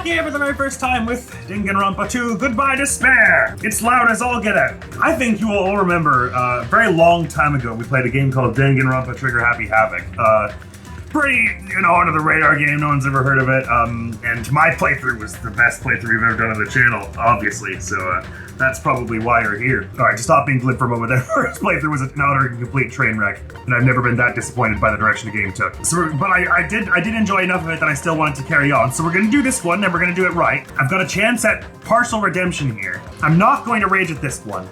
here for the very first time with Danganronpa 2, Goodbye Despair! It's loud as all get out. I think you will all remember, a very long time ago, we played a game called Danganronpa Trigger Happy Havoc. Pretty, under the radar game, no one's ever heard of it, and my playthrough was the best playthrough we've ever done on the channel, obviously, so that's probably why you're here. Alright, to stop being glib for a moment, that first playthrough was an utter and complete train wreck, and I've never been that disappointed by the direction the game took. But I did enjoy enough of it that I still wanted to carry on, so we're gonna do this one, and we're gonna do it right. I've got a chance at partial redemption here. I'm not going to rage at this one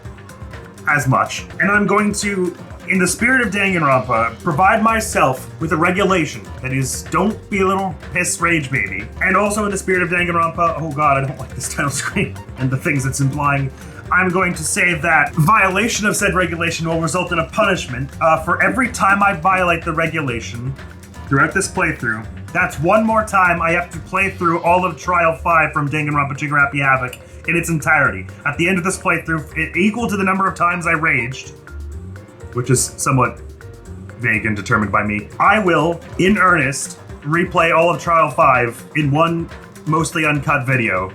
as much, and I'm going to, in the spirit of Danganronpa, provide myself with a regulation that is, don't be a little piss rage baby. And also in the spirit of Danganronpa, oh god, I don't like this title screen and the things it's implying, I'm going to say that violation of said regulation will result in a punishment for every time I violate the regulation throughout this playthrough. That's one more time I have to play through all of Trial 5 from Danganronpa Trigger Happy Havoc in its entirety. At the end of this playthrough, equal to the number of times I raged, which is somewhat vague and determined by me, I will, in earnest, replay all of Trial 5 in one mostly uncut video.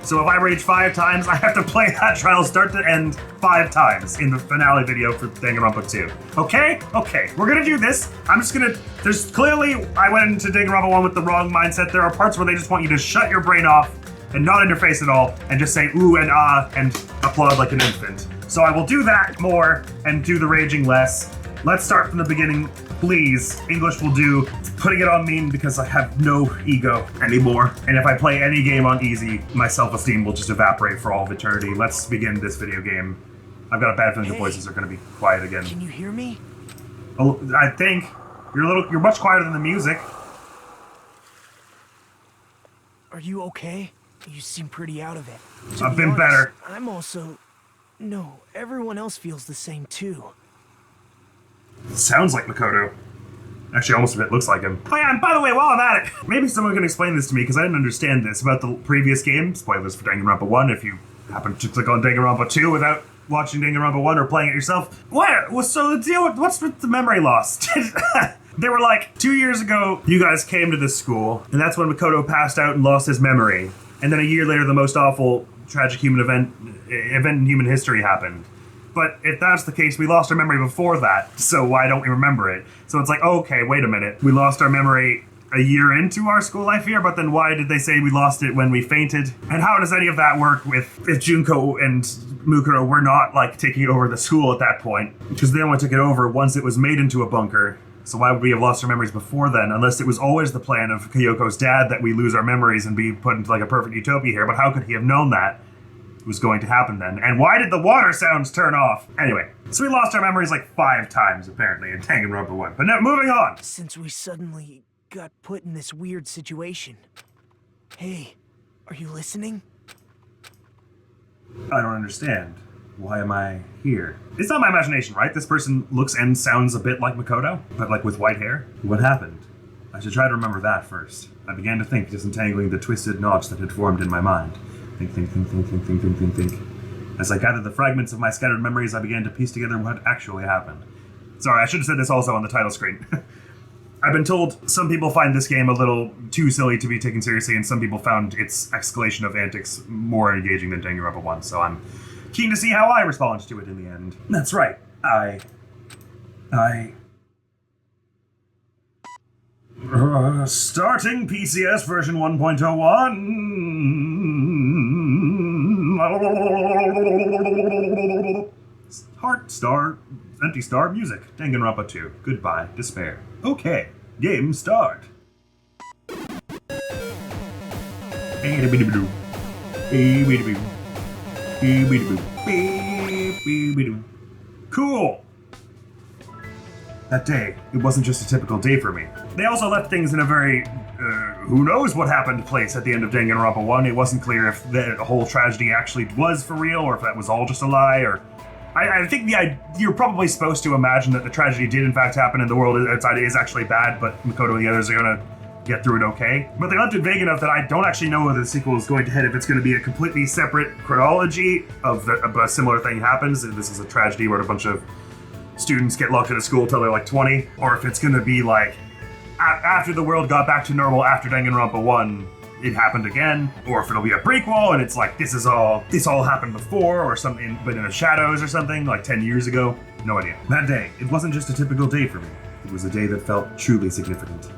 So if I rage 5 times, I have to play that trial start to end 5 times in the finale video for Danganronpa 2. Okay? Okay, we're gonna do this. I'm just gonna, clearly, I went into Danganronpa 1 with the wrong mindset. There are parts where they just want you to shut your brain off and not interface at all, and just say ooh and ah and applaud like an infant. So I will do that more and do the raging less. Let's start from the beginning, please. English will do. Putting it on me because I have no ego anymore. And if I play any game on easy, my self-esteem will just evaporate for all of eternity. Let's begin this video game. I've got a bad feeling the voices are gonna be quiet again. Can you hear me? Oh, I think. You're much quieter than the music. Are you okay? You seem pretty out of it. I've been better. I'm also... No, everyone else feels the same too. It sounds like Makoto. Actually, almost a bit looks like him. Oh yeah, and by the way, while I'm at it, maybe someone can explain this to me, because I didn't understand this about the previous game. Spoilers for Danganronpa 1 if you happen to click on Danganronpa 2 without watching Danganronpa 1 or playing it yourself. So the deal with, what's with the memory loss? They were like, 2 years ago, you guys came to this school, and that's when Makoto passed out and lost his memory. And then a year later, the most awful, tragic human event in human history happened. But if that's the case, we lost our memory before that, so why don't we remember it? So it's like, okay, wait a minute. We lost our memory a year into our school life here, but then why did they say we lost it when we fainted? And how does any of that work if Junko and Mukuro were not, taking over the school at that point? Because they only took it over once it was made into a bunker. So why would we have lost our memories before then? Unless it was always the plan of Kyoko's dad that we lose our memories and be put into a perfect utopia here. But how could he have known that was going to happen then? And why did the water sounds turn off? Anyway, so we lost our memories 5 times apparently in Danganronpa 1. But now, moving on. Since we suddenly got put in this weird situation. Hey, are you listening? I don't understand. Why am I here? It's not my imagination, right? This person looks and sounds a bit like Makoto, but with white hair. What happened? I should try to remember that first. I began to think, disentangling the twisted knots that had formed in my mind. Think. As I gathered the fragments of my scattered memories, I began to piece together what actually happened. Sorry, I should have said this also on the title screen. I've been told some people find this game a little too silly to be taken seriously, and some people found its escalation of antics more engaging than Danganronpa 1, so I'm keen to see how I respond to it in the end. That's right. Starting PCS version 1.01. Heart star, empty star music. Danganronpa 2. Goodbye, despair. Okay, game start. Cool! That day, it wasn't just a typical day for me. They also left things in a very, who knows what happened place at the end of Danganronpa 1. It wasn't clear if the whole tragedy actually was for real, or if that was all just a lie, or... I think you're probably supposed to imagine that the tragedy did in fact happen and the world outside is actually bad, but Makoto and the others are gonna get through it okay. But they left it vague enough that I don't actually know whether the sequel is going to head, if it's going to be a completely separate chronology of a similar thing happens. This is a tragedy where a bunch of students get locked in a school till they're 20, or if it's going to be after the world got back to normal after Danganronpa 1, it happened again, or if it'll be a prequel and it's like this all happened before or something, but in the shadows or something like 10 years ago. No idea. That day, it wasn't just a typical day for me. It was a day that felt truly significant.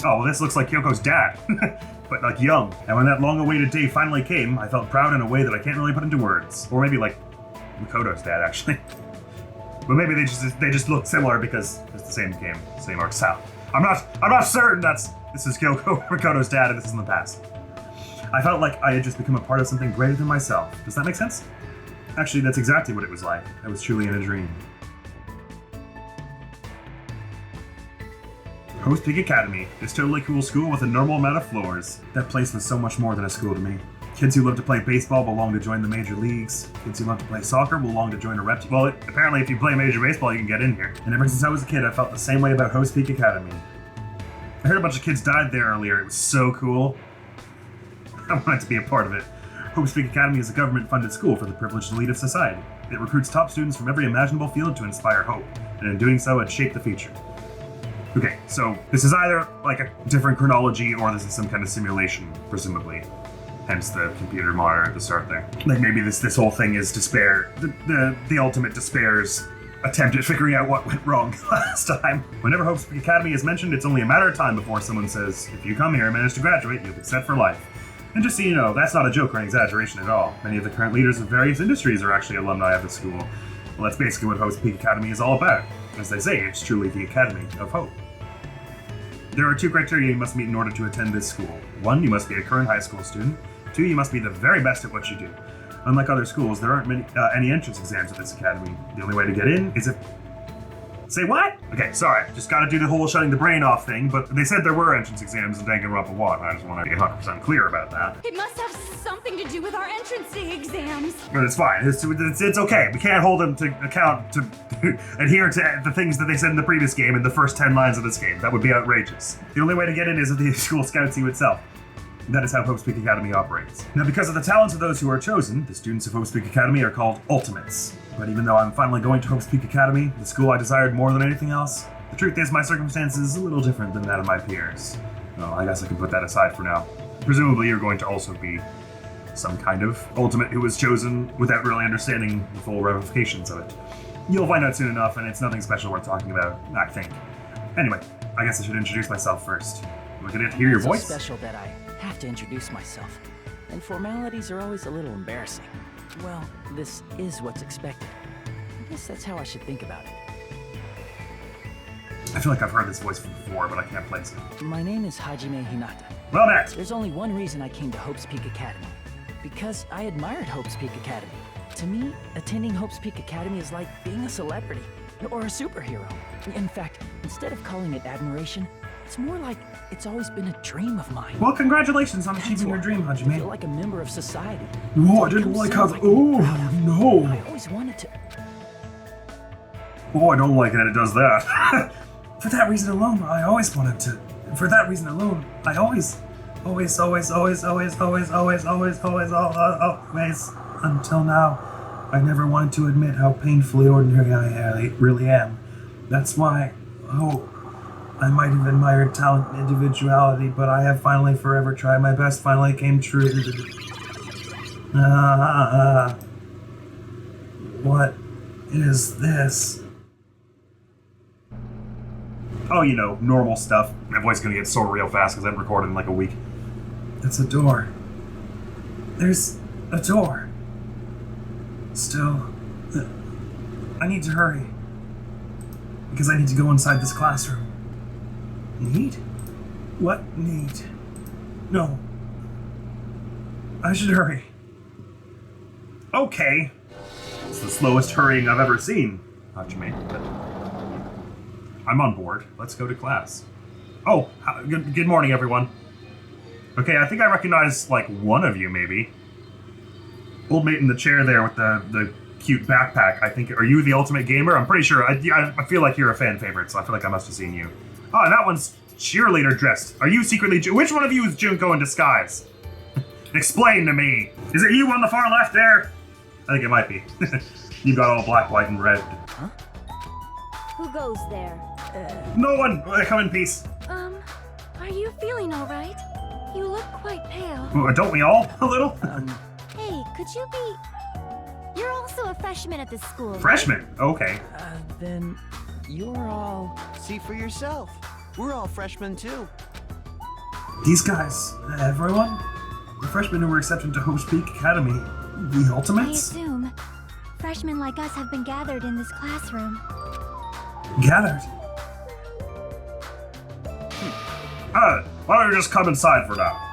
Oh, well, this looks like Kyoko's dad, but like young. And when that long-awaited day finally came, I felt proud in a way that I can't really put into words. Or maybe like Makoto's dad, actually. But maybe they just look similar because it's the same game, same art style. I'm not certain this is Kyoko Makoto's dad and this is in the past. I felt like I had just become a part of something greater than myself. Does that make sense? Actually, that's exactly what it was like. I was truly in a dream. Host Peak Academy, this totally cool school with a normal amount of floors. That place was so much more than a school to me. Kids who love to play baseball belong to join the major leagues. Kids who love to play soccer belong to join a rep team. Well, apparently if you play major baseball, you can get in here. And ever since I was a kid, I felt the same way about Host Peak Academy. I heard a bunch of kids died there earlier. It was so cool. I wanted to be a part of it. Host Peak Academy is a government-funded school for the privileged elite of society. It recruits top students from every imaginable field to inspire hope, and in doing so, it shaped the future. Okay, so this is either like a different chronology or this is some kind of simulation, presumably. Hence the computer monitor at the start there. Like maybe this whole thing is despair, the ultimate despair's attempt at figuring out what went wrong last time. Whenever Hope's Peak Academy is mentioned, it's only a matter of time before someone says, if you come here and manage to graduate, you'll be set for life. And just so you know, that's not a joke or an exaggeration at all. Many of the current leaders of various industries are actually alumni of the school. Well, that's basically what Hope's Peak Academy is all about. As they say, it's truly the Academy of Hope. There are 2 criteria you must meet in order to attend this school. 1, you must be a current high school student. 2, you must be the very best at what you do. Unlike other schools, there aren't any entrance exams at this academy. The only way to get in is if... Say what? Okay, sorry. Just gotta do the whole shutting the brain off thing, but they said there were entrance exams in Danganronpa 1. I just want to be 100% clear about that. It must have something to do with our entrance exams. But it's fine. It's okay. We can't hold them to account to adhere to the things that they said in the previous game in the first 10 lines of this game. That would be outrageous. The only way to get in is at the school scouts you itself. That is how Hope's Peak Academy operates. Now, because of the talents of those who are chosen, the students of Hope's Peak Academy are called Ultimates. But even though I'm finally going to Hope's Peak Academy, the school I desired more than anything else, the truth is my circumstances is a little different than that of my peers. Well, I guess I can put that aside for now. Presumably you're going to also be some kind of Ultimate who was chosen without really understanding the full ramifications of it. You'll find out soon enough, and it's nothing special worth talking about, I think. Anyway, I guess I should introduce myself first. Am I gonna hear your voice? It's so special that I have to introduce myself, and formalities are always a little embarrassing. Well, this is what's expected. I guess that's how I should think about it. I feel like I've heard this voice before, but I can't place it. My name is Hajime Hinata. Well met! There's only one reason I came to Hope's Peak Academy. Because I admired Hope's Peak Academy. To me, attending Hope's Peak Academy is like being a celebrity, or a superhero. In fact, instead of calling it admiration, it's more like it's always been a dream of mine. Well, congratulations on achieving your dream, I feel Hajime. like a member of society. Whoa, I didn't like how... Oh, no! I always wanted to... Oh, I don't like it, it does that. For that reason alone, I always wanted to... For that reason alone, I always, until now, I never wanted to admit how painfully ordinary I really am. That's why, I might have admired talent and individuality, but I have finally forever tried my best finally came true. What is this? Oh, you know, normal stuff. My voice is gonna get sore real fast because I'm recording in like a week. That's a door. There's a door. Still, I need to hurry. Because I need to go inside this classroom. Need? What need? No. I should hurry. Okay. It's the slowest hurrying I've ever seen, Hajime, but I'm on board. Let's go to class. Oh, good morning, everyone. Okay, I think I recognize, like, one of you, maybe. Old mate in the chair there with the cute backpack. I think, are you the Ultimate Gamer? I'm pretty sure. I feel like you're a fan favorite, so I feel like I must have seen you. Oh, and that one's cheerleader dressed. Are you secretly... Which one of you is Junko in disguise? Explain to me. Is it you on the far left there? I think it might be. You've got all black, white, and red. Who goes there? No one! Come in peace. Are you feeling all right? You look quite pale. Don't we all? A little? Hey, could you be... You're also a freshman at this school. Freshman? Okay. Then you're all... See for yourself. We're all freshmen too. These guys, everyone? The freshmen who were accepted to Hope's Peak Academy, the I Ultimates? assume freshmen like us have been gathered in this classroom. Gathered? Why don't you just come inside for now?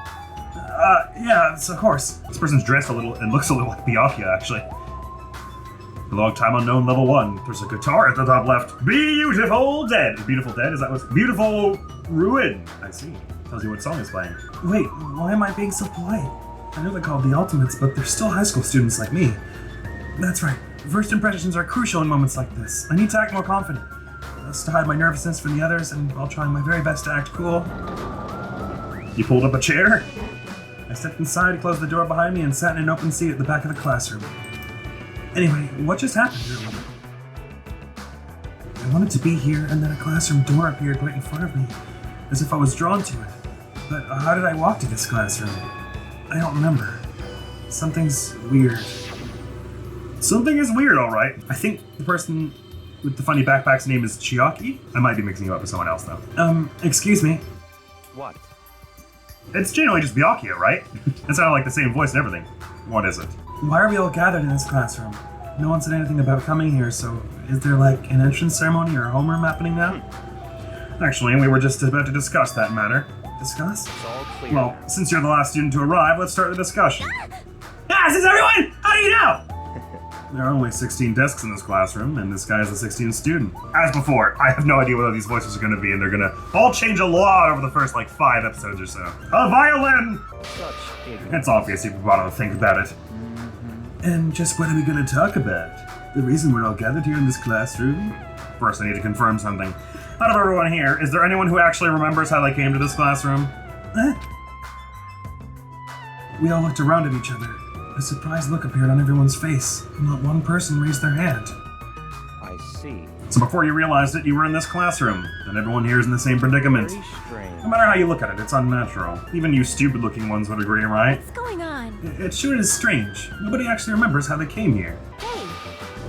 Yeah, it's of course. This person's dressed a little and looks a little like Byakuya, actually. A long time unknown level 1. There's a guitar at the top left. Beautiful Dead. Beautiful Dead? Is that what's... Beautiful Ruin. I see. Tells you what song is playing. Wait, why am I being so polite? I know they're called the Ultimates, but they're still high school students like me. That's right. First impressions are crucial in moments like this. I need to act more confident. Just to hide my nervousness from the others, and I'll try my very best to act cool. You pulled up a chair? I stepped inside, closed the door behind me, and sat in an open seat at the back of the classroom. Anyway, what just happened? I wanted to be here, and then a classroom door appeared right in front of me, as if I was drawn to it. But how did I walk to this classroom? I don't remember. Something's weird. Something is weird, alright. I think the person with the funny backpack's name is Chiaki? I might be mixing you up with someone else, though. Excuse me. What? It's generally just Byakuya, right? It sounded like the same voice and everything. What is it? Why are we all gathered in this classroom? No one said anything about coming here, so is there like an entrance ceremony or a homeroom happening now? Actually, we were just about to discuss that matter. Discuss? It's all clear. Well, since you're the last student to arrive, let's start the discussion. This is everyone! How do you know? There are only 16 desks in this classroom, and this guy is a 16th student. As before, I have no idea what these voices are going to be, and they're going to all change a lot over the first, 5 episodes or so. A violin! Such ignorance. It's obvious if you bother to think about it. And just what are we going to talk about? The reason we're all gathered here in this classroom? First, I need to confirm something. Out of everyone here, is there anyone who actually remembers how they came to this classroom? We all looked around at each other. A surprised look appeared on everyone's face. Not one person raised their hand. I see. So before you realized it, you were in this classroom, and everyone here is in the same predicament. Very strange. No matter how you look at it, it's unnatural. Even you stupid-looking ones would agree, right? What's going on? It sure is strange. Nobody actually remembers how they came here. Hey,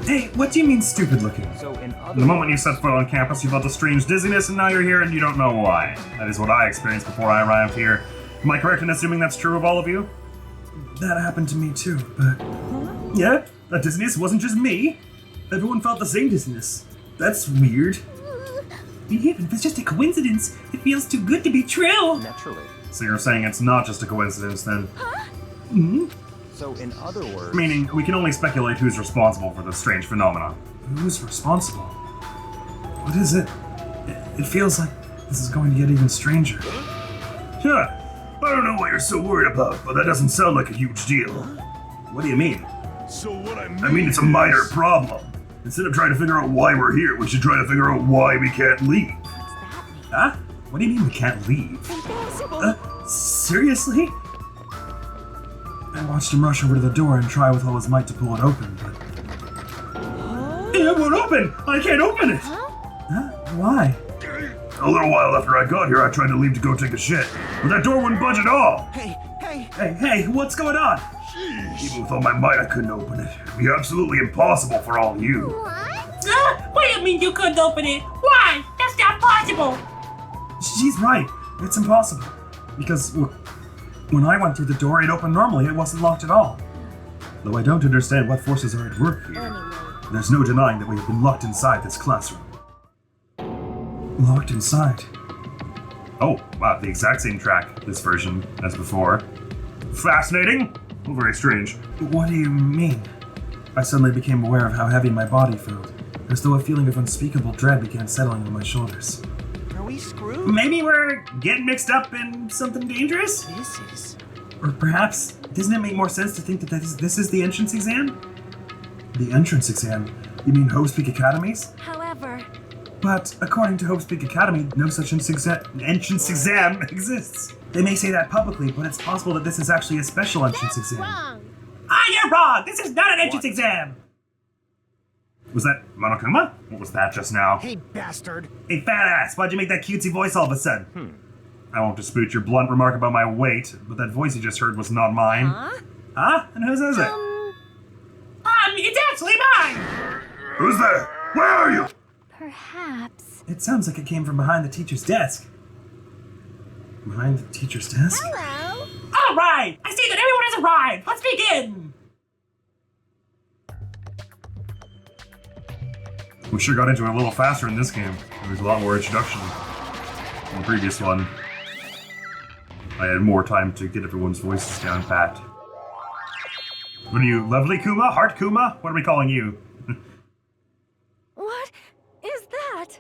Hey, what do you mean stupid-looking? So in other The moment you set foot on campus, you felt a strange dizziness, and now you're here and you don't know why. That is what I experienced before I arrived here. Am I correct in assuming that's true of all of you? That happened to me too, but... Yeah, that dizziness wasn't just me. Everyone felt the same dizziness. That's weird. Even if it's just a coincidence, it feels too good to be true. naturally. So you're saying it's not just a coincidence then? So in other words, Meaning, we can only speculate who's responsible for this strange phenomenon. Who's responsible? What is it? It feels like this is going to get even stranger. Huh. I don't know what you're so worried about, but that doesn't sound like a huge deal. What do you mean? So what I I mean, it's a minor problem. Instead of trying to figure out why we're here, we should try to figure out why we can't leave. what's that mean? Huh? What do you mean we can't leave? Impossible. Seriously? I watched him rush over to the door and try with all his might to pull it open, but... It won't open! I can't open it! Huh? Why? A little while after I got here, I tried to leave to go take a shit, but that door wouldn't budge at all! hey, Hey, what's going on? Even with all my might, I couldn't open it. It'd be absolutely impossible for all you. What? What do you mean you couldn't open it? Why? That's not possible! She's right. It's impossible. Because when I went through the door, it opened normally. It wasn't locked at all. Though I don't understand what forces are at work here. Anyway, There's no denying that we have been locked inside this classroom. Locked inside. Oh, wow, the exact same track, this version, as before. Fascinating. Oh, very strange. What do you mean? I suddenly became aware of how heavy my body felt, as though a feeling of unspeakable dread began settling on my shoulders. are we screwed? Maybe we're getting mixed up in something dangerous? This is... Or perhaps, doesn't it make more sense to think that this is the entrance exam? The entrance exam? You mean Hope's Peak Academies? however, But according to Hope's Peak Academy, no such entrance exam exists. They may say that publicly, but it's possible that this is actually a special entrance exam. wrong. You're wrong! This is not an entrance exam! Was that Monokuma? What was that just now? Hey, bastard! Hey, fat ass, why'd you make that cutesy voice all of a sudden? I won't dispute your blunt remark about my weight, but that voice you just heard was not mine. Huh? And whose is it? It's actually mine! Who's there? Where are you? Perhaps. It sounds like it came from behind the teacher's desk. Behind the teacher's desk? Hello. Alright! I see that everyone has arrived! Let's begin! We sure got into it a little faster in this game. There was a lot more introduction than the previous one. I had more time to get everyone's voices down pat. What are you, Lovely Kuma? Heart Kuma? What are we calling you? What is that?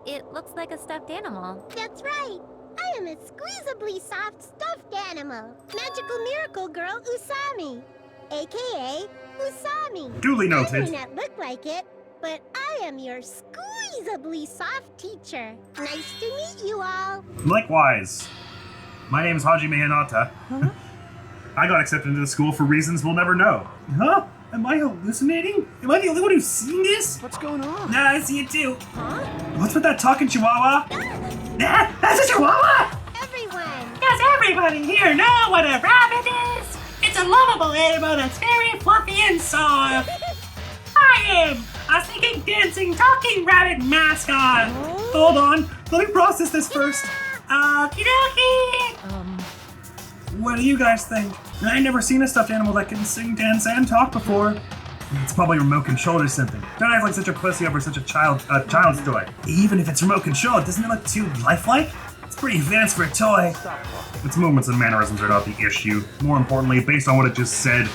It looks like a stuffed animal. That's right. I am a squeezably soft stuffed animal. Magical miracle girl Usami, aka Usami. Duly noted. I may not look like it, but I am your squeezably soft teacher. Nice to meet you all. Likewise. My name's Hajime Hinata. Huh? I got accepted into the school for reasons we'll never know. Huh? Am I hallucinating? Am I the only one who's seen this? What's going on? Nah, I see it too. What's with that talking chihuahua? That's a chihuahua! Everyone. Does everybody here know what a rabbit is? It's a lovable animal that's very fluffy and soft. I am a singing, dancing, talking rabbit mascot. Hold on. Let me process this first. Okie dokie. What do you guys think? I ain't never seen a stuffed animal that can sing, dance, and talk before. It's probably remote controlled or something. Don't act like such a pussy over such a child's toy. Even if it's remote controlled, doesn't it look too lifelike? It's pretty advanced for a toy. Its movements and mannerisms are not the issue. More importantly, based on what it just said,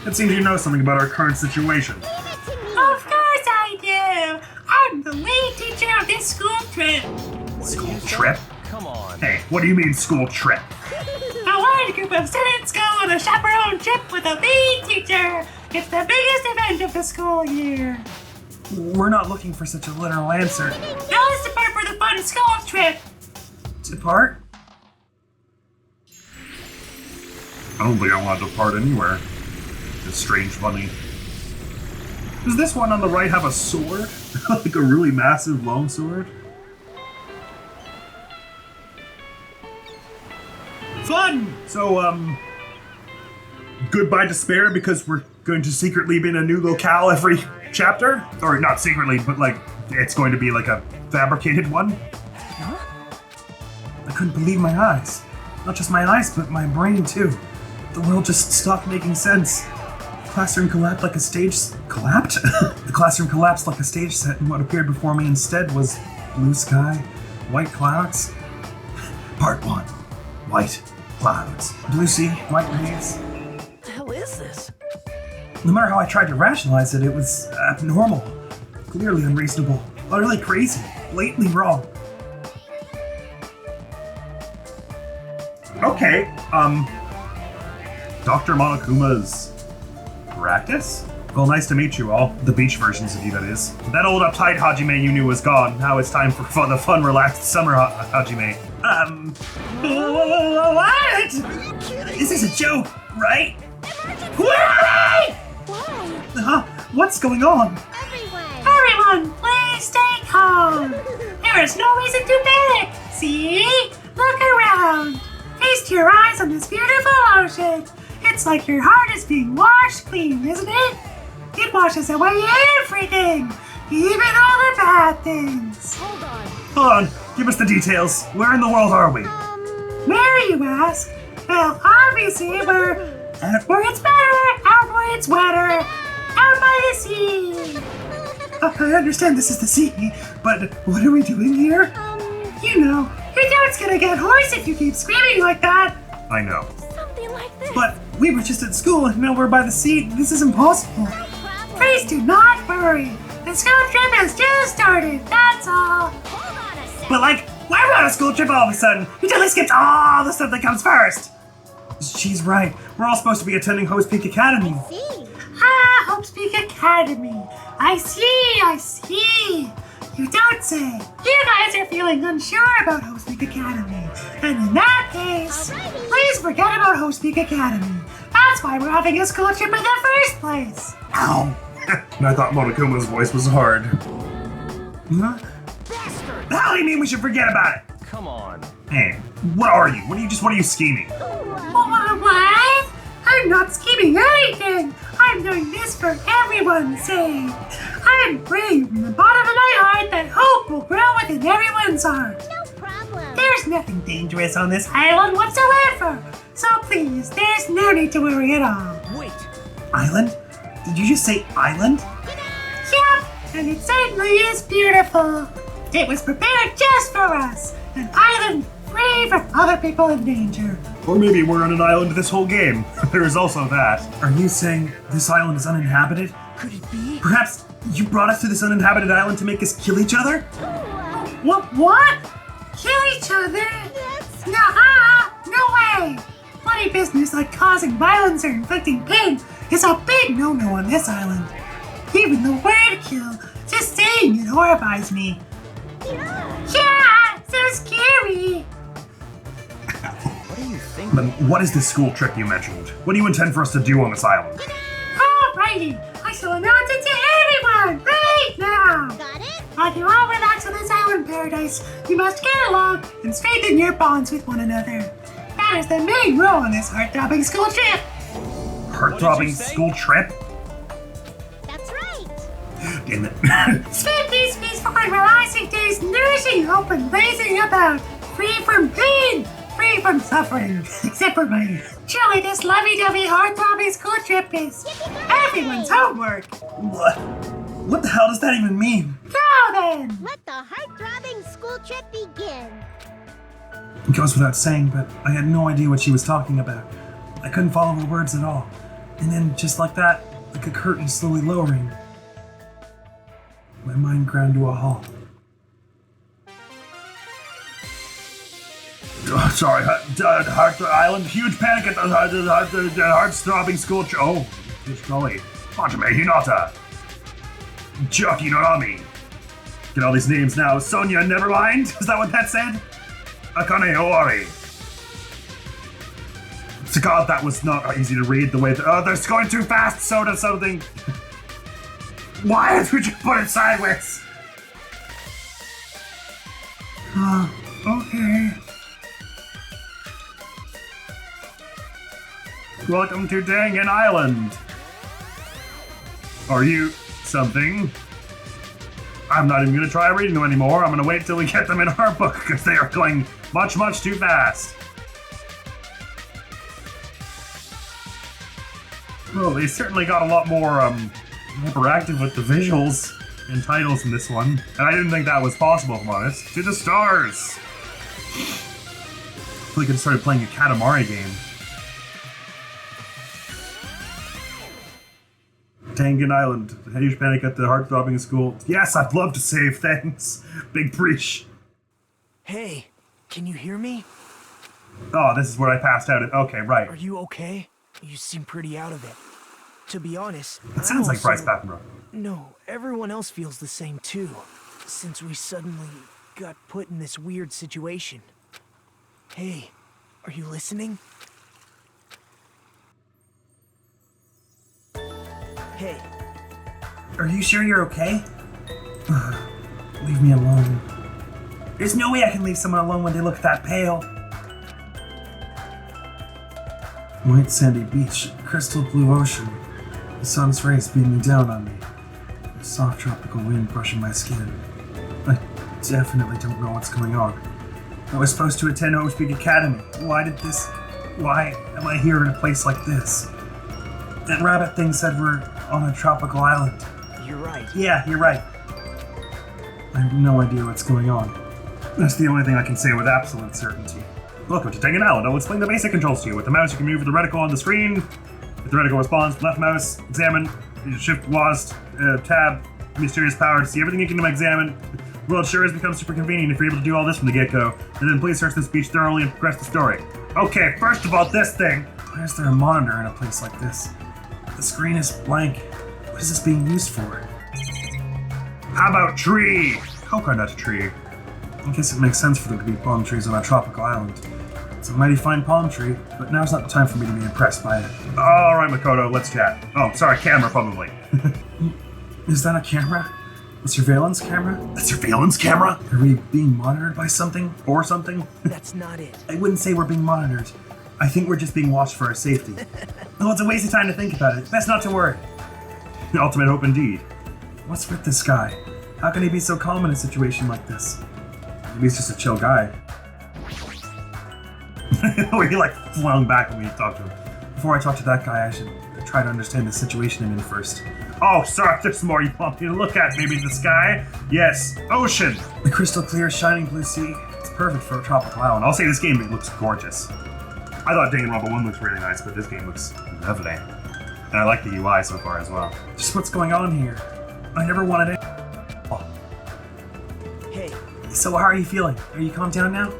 it seems you know something about our current situation. Give it to me. Of course I do. I'm the lead teacher of this school trip. School trip? Come on. Hey, what do you mean school trip? A wide group of students go on a chaperone trip with a lead teacher. It's the biggest event of the school year. We're not looking for such a literal answer. Now let's depart for the fun school trip. Depart? I don't think I want to depart anywhere. This strange bunny. Does this one on the right have a sword? Like a really massive long sword? Fun! So, goodbye despair because we're going to secretly be in a new locale every chapter? Or not secretly, but like, it's going to be like a fabricated one? Huh? I couldn't believe my eyes. Not just my eyes, but my brain too. The world just stopped making sense. The classroom collapsed like a stage... Collapsed? The classroom collapsed like a stage set, and what appeared before me instead was blue sky, white clouds. Part 1. White clouds. Blue sea, white waves. What the hell is this? No matter how I tried to rationalize it, it was abnormal. Clearly unreasonable. Utterly crazy. Blatantly wrong. Okay, Dr. Monokuma's practice? Well, nice to meet you all. The beach versions of you, that is. That old uptight Hajime you knew was gone. Now it's time for the fun, relaxed summer Hajime. What? This is a joke, right? Why? What's going on? Everyone, please stay calm. There is no reason to panic. See? Look around. Feast your eyes on this beautiful ocean. It's like your heart is being washed clean, isn't it? It washes away everything, even all the bad things. Hold on, give us the details. Where in the world are we? Where, you ask? Well, obviously we're out where it's better, out where it's wetter, out by the sea. I understand this is the sea, but what are we doing here? You know, your dad's gonna get hoarse if you keep screaming like that. I know. Something like this. But we were just at school and now we're by the sea. This is impossible. Please do not worry. The school trip has just started, that's all. Hold on a sec. But like, why are we on a school trip all of a sudden? You totally skipped all the stuff that comes first. She's right. We're all supposed to be attending Host Peak Academy. See. Ah, Hope's Peak Academy. I see. You don't say. You guys are feeling unsure about Host Peak Academy. And in that case, Alrighty. please forget about Host Peak Academy. That's why we're having a school trip in the first place. Ow. And I thought Monokuma's voice was hard. Huh? Bastard! How do you mean we should forget about it? Come on. Hey, what are you? What are you scheming? What? I'm not scheming anything. I'm doing this for everyone's sake. I'm praying from the bottom of my heart that hope will grow within everyone's heart. No problem. There's nothing dangerous on this island whatsoever. So please, there's no need to worry at all. Wait, Island? Did you just say island? Yep, and it certainly is beautiful. It was prepared just for us. An island free from other people in danger. Or maybe we're on an island this whole game. There is also that. Are you saying this island is uninhabited? could it be? Perhaps you brought us to this uninhabited island to make us kill each other? What? Kill each other? Yes. No way! Funny business like causing violence or inflicting pain is a big no-no on this island. Even the word kill, just saying it horrifies me. Yeah, so scary. What do you think? Then what is this school trip you mentioned? What do you intend for us to do on this island? Alrighty, I shall announce it to everyone right now. Got it? While you all relax on this island paradise, you must get along and strengthen your bonds with one another. That is the main rule on this heart-throbbing school trip. Heart-throbbing school trip? That's right. Damn it. Spend these peaceful and relaxing days nourishing hope and blazing about, free from pain, free from suffering, except for me. Truly, this lovey-dovey heart-throbbing school trip is everyone's homework. What? What the hell does that even mean? Now then! Let the heart-throbbing school trip begin. It goes without saying, but I had no idea what she was talking about. I couldn't follow her words at all. And then, just like that, like a curtain slowly lowering, my mind ground to a halt. Oh, sorry, Heart Island, huge panic at the heart-throbbing school trip. Oh, it's golly. Hajime Hinata. Chucky Norami. Get all these names now. Sonia Nevermind? Is that what that said? Akane Owari. To God, that was not easy to read the way that. Oh, they're going too fast! Soda something! Why did you put it sideways? Okay. Welcome to Dangan Island. Are you something? I'm not even gonna try reading them anymore. I'm gonna wait till we get them in our book because they are going much, much too fast. Well, they certainly got a lot more interactive with the visuals and titles in this one, and I didn't think that was possible, if I'm honest. To the stars! I feel like I started playing a Katamari game. Dangan Island, huge panic at the heart-throbbing school. Yes, I'd love to save things. Big preach. Hey, can you hear me? Oh, this is where I passed out. Okay, right. Are you okay? You seem pretty out of it. To be honest, It sounds like also- Bryce Papenbrook. No, everyone else feels the same too. Since we suddenly got put in this weird situation. Hey, are you listening? Hey, Are you sure you're okay? Leave me alone. There's no way I can leave someone alone when they look that pale. White sandy beach, crystal blue ocean. The sun's rays beaming down on me. A soft tropical wind brushing my skin. I definitely don't know what's going on. I was supposed to attend Hope's Peak Academy. Why am I here in a place like this? That rabbit thing said we're on a tropical island. you're right. Yeah, you're right. I have no idea what's going on. That's the only thing I can say with absolute certainty. Welcome to Dangan Island. I'll explain the basic controls to you. With the mouse, you can move the reticle on the screen. If the reticle responds, left mouse, examine, shift WASD, tab, mysterious power to see everything you can examine. The world sure has become super convenient if you're able to do all this from the get-go. And then please search this beach thoroughly and progress the story. Okay, first of all, this thing. Why is there a monitor in a place like this? The screen is blank. What is this being used for? How about tree? How kind of tree? I guess it makes sense for there to be palm trees on a tropical island. It's a mighty fine palm tree, but now's not the time for me to be impressed by it. Alright, Makoto, let's chat. Oh, sorry, camera probably. Is that a camera? A surveillance camera? A surveillance camera? Are we being monitored by something? Or something? That's not it. I wouldn't say we're being monitored. I think we're just being watched for our safety. Well, it's a waste of time to think about it. Best not to worry. The ultimate hope indeed. What's with this guy? How can he be so calm in a situation like this? Maybe he's just a chill guy. He like flung back when we talked to him. Before I talk to that guy, I should try to understand the situation I'm in first. Oh, sorry, there's more you want me to look at. Maybe the sky? Yes, ocean. The crystal clear, shining blue sea. It's perfect for a tropical island. I'll say this game, it looks gorgeous. I thought Danganronpa 1 looks really nice, but this game looks lovely. And I like the UI so far as well. Just what's going on here? I never wanted it. Oh. Hey, So how are you feeling? Are you calmed down now?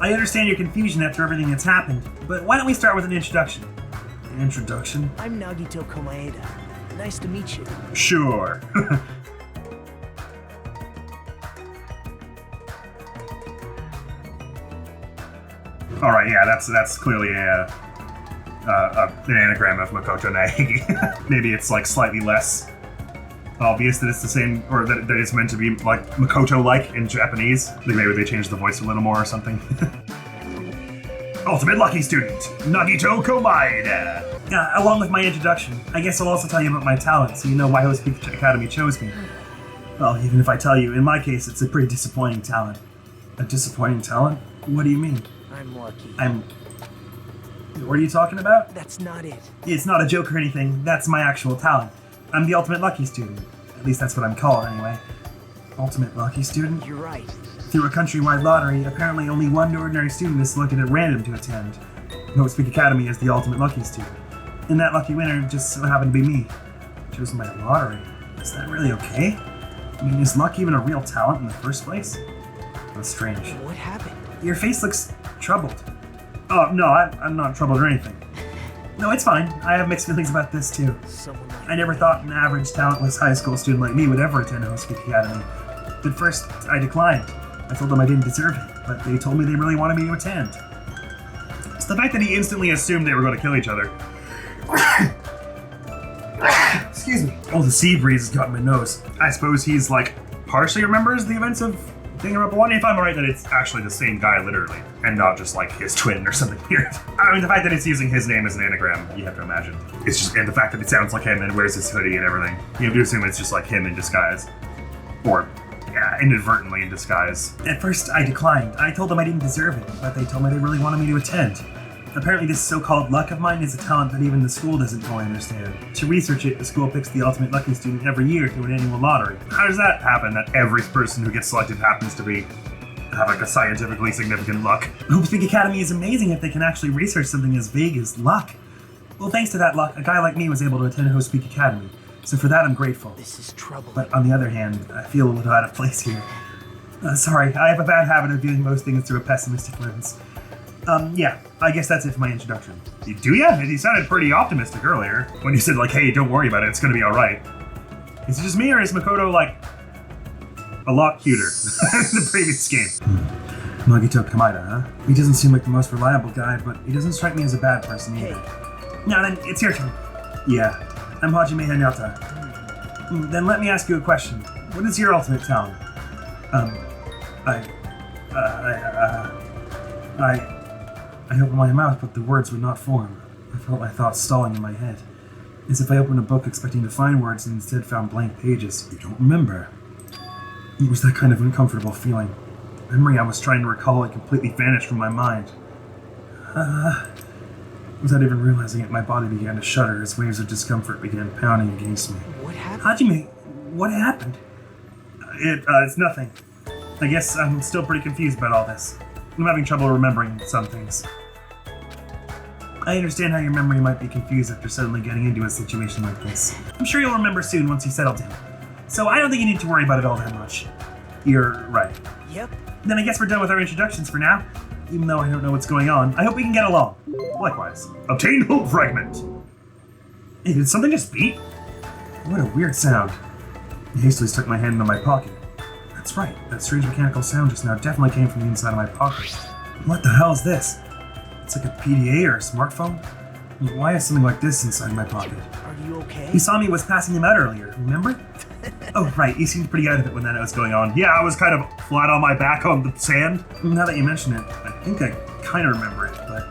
I understand your confusion after everything that's happened, but why don't we start with an introduction? An introduction? I'm Nagito Komaeda. Nice to meet you. Sure. All right, yeah, that's clearly an anagram of Makoto Naegi. Maybe it's like slightly less obvious that it's the same, or that it's meant to be like Makoto-like in Japanese. Maybe they changed the voice a little more or something. Ultimate Lucky Student, Nagito Komaeda. Yeah, along with my introduction, I guess I'll also tell you about my talent, so you know why FijihiChi Academy chose me. Well, even if I tell you, in my case, it's a pretty disappointing talent. A disappointing talent? What do you mean? I'm lucky. What are you talking about? That's not it. It's not a joke or anything, that's my actual talent. I'm the Ultimate Lucky Student. At least that's what I'm called anyway. Ultimate Lucky Student? You're right. Through a countrywide lottery, apparently only one ordinary student is selected at random to attend. FijihiChi Academy is the Ultimate Lucky Student. And that lucky winner just so happened to be me. Chosen by a lottery. Is that really okay? I mean, is luck even a real talent in the first place? That's strange. What happened? Your face looks troubled. Oh, no, I'm not troubled or anything. No, it's fine. I have mixed feelings about this too. Someone like I never thought an average, talentless high school student like me would ever attend FijihiChi Academy. At first, I declined. I told them I didn't deserve it, but they told me they really wanted me to attend. It's the fact that he instantly assumed they were going to kill each other. Excuse me. Oh, the sea breeze has got in my nose. I suppose he's like partially remembers the events of Danganronpa 1, if I'm right that it's actually the same guy literally, and not just like his twin or something weird. I mean, the fact that it's using his name as an anagram, you have to imagine. It's just, and the fact that it sounds like him and wears his hoodie and everything, you have to assume it's just like him in disguise. Or, yeah, inadvertently in disguise. At first, I declined. I told them I didn't deserve it, but they told me they really wanted me to attend. Apparently this so-called luck of mine is a talent that even the school doesn't fully understand. To research it, the school picks the ultimate lucky student every year through an annual lottery. How does that happen, that every person who gets selected happens to have like a scientifically significant luck? FijihiChi Academy is amazing if they can actually research something as vague as luck. Well, thanks to that luck, a guy like me was able to attend FijihiChi Academy. So for that, I'm grateful. this is trouble. But on the other hand, I feel a little out of place here. Sorry, I have a bad habit of viewing most things through a pessimistic lens. Yeah, I guess that's it for my introduction. Do ya? You sounded pretty optimistic earlier when you said like, hey, don't worry about it, it's gonna be alright. Is it just me or is Makoto like a lot cuter than the previous game? Nagito Komaeda, huh? He doesn't seem like the most reliable guy, but he doesn't strike me as a bad person either. Now then, it's your turn. Yeah, I'm Hajime Hinata. Then let me ask you a question. What is your ultimate talent? I opened my mouth, but the words would not form. I felt my thoughts stalling in my head. As if I opened a book expecting to find words and instead found blank pages. You don't remember. It was that kind of uncomfortable feeling. The memory I was trying to recall had completely vanished from my mind. Without even realizing it, my body began to shudder as waves of discomfort began pounding against me. What happened? Hajime, what happened? It's nothing. I guess I'm still pretty confused about all this. I'm having trouble remembering some things. I understand how your memory might be confused after suddenly getting into a situation like this. I'm sure you'll remember soon once you settle down. So I don't think you need to worry about it all that much. You're right. Yep. Then I guess we're done with our introductions for now. Even though I don't know what's going on, I hope we can get along. Likewise. Obtain Hope Fragment! Hey, did something just beat? What a weird sound. I hastily stuck my hand into my pocket. That's right, that strange mechanical sound just now definitely came from the inside of my pocket. What the hell is this? It's like a PDA or a smartphone? Why is something like this inside my pocket? Are you okay? You saw me was passing them out earlier, remember? Oh, right, you seemed pretty out of it when that was going on. Yeah, I was kind of flat on my back on the sand. Now that you mention it, I think I kind of remember it, but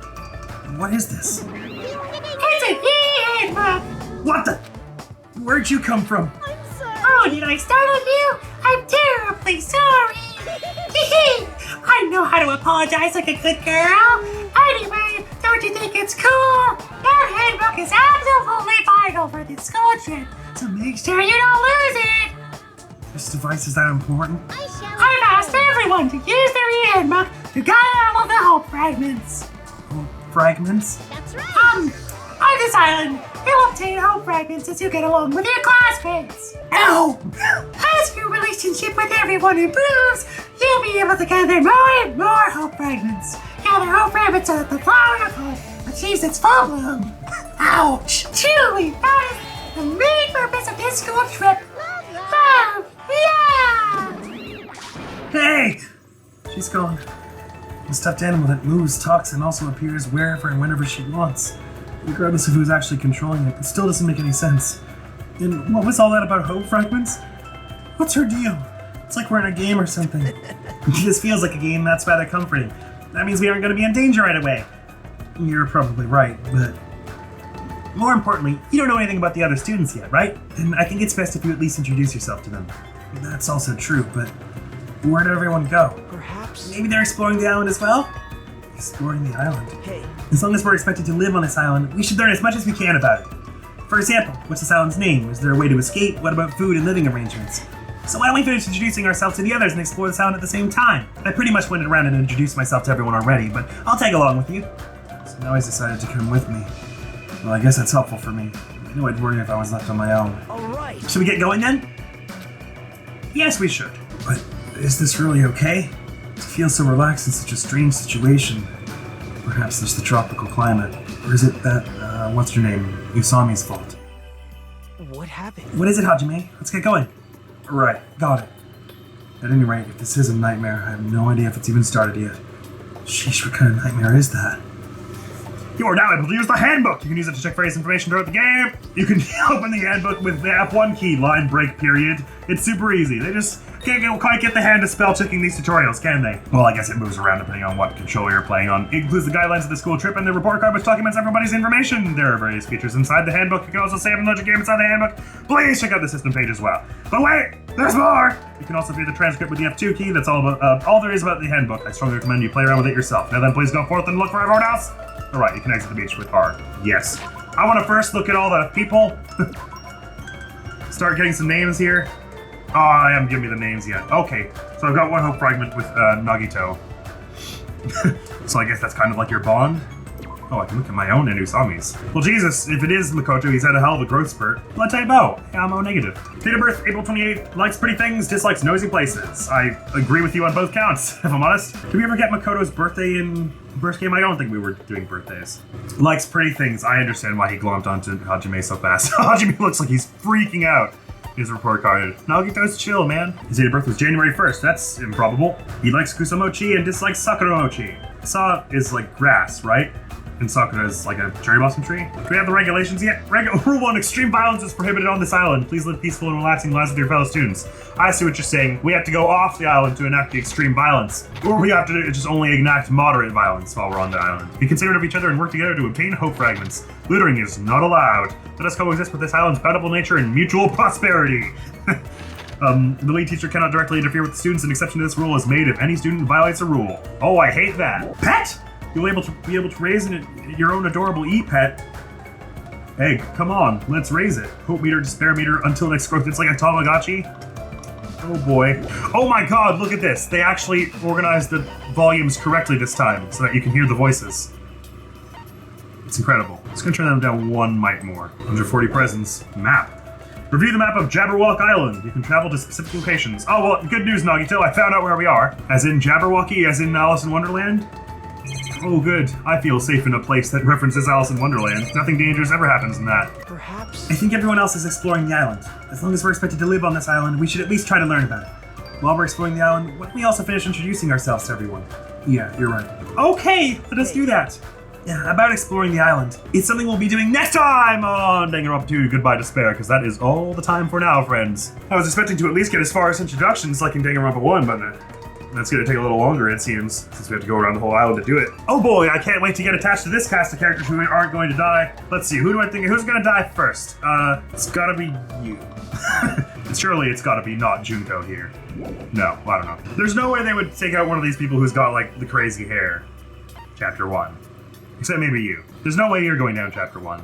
what is this? It's a yay handbook! What the? Where'd you come from? I'm sorry. Oh, did I startle you? I'm terribly sorry. I know how to apologize like a good girl. Anyway, don't you think it's cool? Your handbook is absolutely vital for this school trip, so make sure you don't lose it. This device is that important? I've asked everyone to use their handbook to guide all of the hope fragments. Oh, fragments? That's right. On this island, you'll obtain hope fragments as you get along with your classmates. Ow! As your relationship with everyone improves, you'll be able to gather more and more hope fragments. Gather hope fragments so that the flower of hope achieves its full bloom. Ouch! Truly, that is the main purpose of this school trip. Love! Yeah! Hey! She's gone. A stuffed animal that moves, talks, and also appears wherever and whenever she wants. Regardless of who's actually controlling it, it still doesn't make any sense. And what was all that about hope fragments? What's her deal? It's like we're in a game or something. This feels like a game, that's rather comforting. That means we aren't going to be in danger right away. You're probably right, but more importantly, you don't know anything about the other students yet, right? And I think it's best if you at least introduce yourself to them. That's also true, but where did everyone go? Perhaps. Maybe they're exploring the island as well? Exploring the island. Hey, As long as we're expected to live on this island, we should learn as much as we can about it. For example, what's this island's name? Is there a way to escape? What about food and living arrangements? So why don't we finish introducing ourselves to the others and explore this island at the same time? I pretty much went around and introduced myself to everyone already, but I'll tag along with you. So now he's decided to come with me. Well, I guess that's helpful for me. I knew I'd worry if I was left on my own. all right. Should we get going then? Yes, we should. But is this really okay? To feel so relaxed in such a strange situation. Perhaps there's the tropical climate. Or is it that, what's your name? Usami's fault. What happened? What is it, Hajime? Let's get going. Right, got it. At any rate, if this is a nightmare, I have no idea if it's even started yet. Sheesh, what kind of nightmare is that? You are now able to use the handbook. You can use it to check various information throughout the game. You can open the handbook with the F1 key, line break period. It's super easy. They just can't quite get the hand to spell checking these tutorials, can they? Well, I guess it moves around depending on what controller you're playing on. It includes the guidelines of the school trip and the report card which documents everybody's information. There are various features inside the handbook. You can also save and load your game inside the handbook. Please check out the system page as well. But wait, there's more! You can also view the transcript with the F2 key. That's all about all there is about the handbook. I strongly recommend you play around with it yourself. Now then, please go forth and look for everyone else. Alright, you can exit the beach with R. Yes. I want to first look at all the people. Start getting some names here. Oh, I haven't given me the names yet. Okay, so I've got one hope fragment with Nagito. So I guess that's kind of like your bond. Oh, I can look at my own and Usami's. Well, Jesus, if it is Makoto, he's had a hell of a growth spurt. Well, I type out. Yeah, I'm O negative. Date of birth, April 28th. Likes pretty things, dislikes noisy places. I agree with you on both counts, if I'm honest. Did we ever get Makoto's birthday in first game? I don't think we were doing birthdays. Likes pretty things. I understand why he glomped onto Hajime so fast. Hajime looks like he's freaking out. His report card. Nagito's chill, man. His date of birth was January 1st. That's improbable. He likes Kusamochi and dislikes Sakuramochi. Sa is like grass, right? And Sakura is like a cherry blossom tree. Do we have the regulations yet? Rule 1, extreme violence is prohibited on this island. Please live peaceful and relaxing lives with your fellow students. I see what you're saying. We have to go off the island to enact the extreme violence. Or we have to just only enact moderate violence while we're on the island. Be considerate of each other and work together to obtain hope fragments. Littering is not allowed. Let us coexist with this island's bountiful nature and mutual prosperity. The lead teacher cannot directly interfere with the students. An exception to this rule is made if any student violates a rule. Oh, I hate that. Pet? You'll be able to raise your own adorable E-pet. Hey, come on, let's raise it. Hope meter, despair meter, until next growth. It's like a Tamagotchi. Oh boy. Oh my god, look at this. They actually organized the volumes correctly this time so that you can hear the voices. It's incredible. Just gonna turn them down 1 mite more. 140 presents. Map. Review the map of Jabberwock Island. You can travel to specific locations. Oh well, good news, Nagito. I found out where we are. As in Jabberwocky, as in Alice in Wonderland. Oh good, I feel safe in a place that references Alice in Wonderland. Nothing dangerous ever happens in that. Perhaps. I think everyone else is exploring the island. As long as we're expected to live on this island, we should at least try to learn about it. While we're exploring the island, why don't we also finish introducing ourselves to everyone? Yeah, you're right. Okay, let us do that. about exploring the island. It's something we'll be doing next time on Danganronpa 2 Goodbye Despair, because that is all the time for now, friends. I was expecting to at least get as far as introductions like in Danganronpa 1, but that's gonna take a little longer, it seems, since we have to go around the whole island to do it. Oh boy, I can't wait to get attached to this cast of characters who aren't going to die. Let's see, who do I think, who's gonna die first? It's gotta be you. Surely it's gotta be not Junko here. No, I don't know. There's no way they would take out one of these people who's got, like, the crazy hair. Chapter 1. Except maybe you. There's no way you're going down Chapter 1.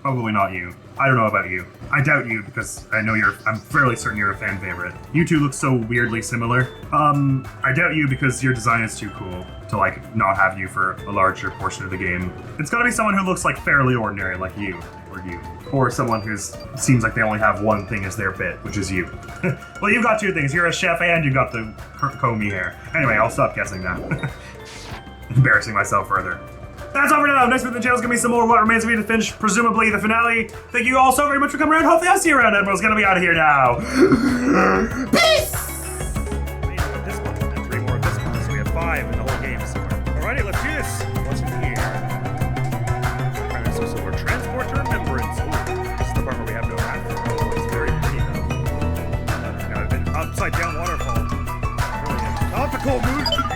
Probably not you. I don't know about you. I doubt you because I know I'm fairly certain you're a fan favorite. You two look so weirdly similar. I doubt you because your design is too cool to, like, not have you for a larger portion of the game. It's gotta be someone who looks, like, fairly ordinary, like you. Or you. Or someone who seems like they only have one thing as their bit, which is you. Well, you've got two things. You're a chef and you've got the Komi hair. Anyway, I'll stop guessing now. Embarrassing myself further. That's all for now. Next week the channel's gonna be some more What Remains of Me to finish, presumably the finale. Thank you all so very much for coming around. Hopefully I'll see you around. Admiral's gonna be out of here now. Peace! This one, and 3 more of this one, so we have 5 in the whole game. Alrighty, let's do this. What's in here? So we're transport to remembrance. Ooh, this is the part where we have no map. Oh, it's very pretty though. Got an upside down waterfall. Really topical, dude.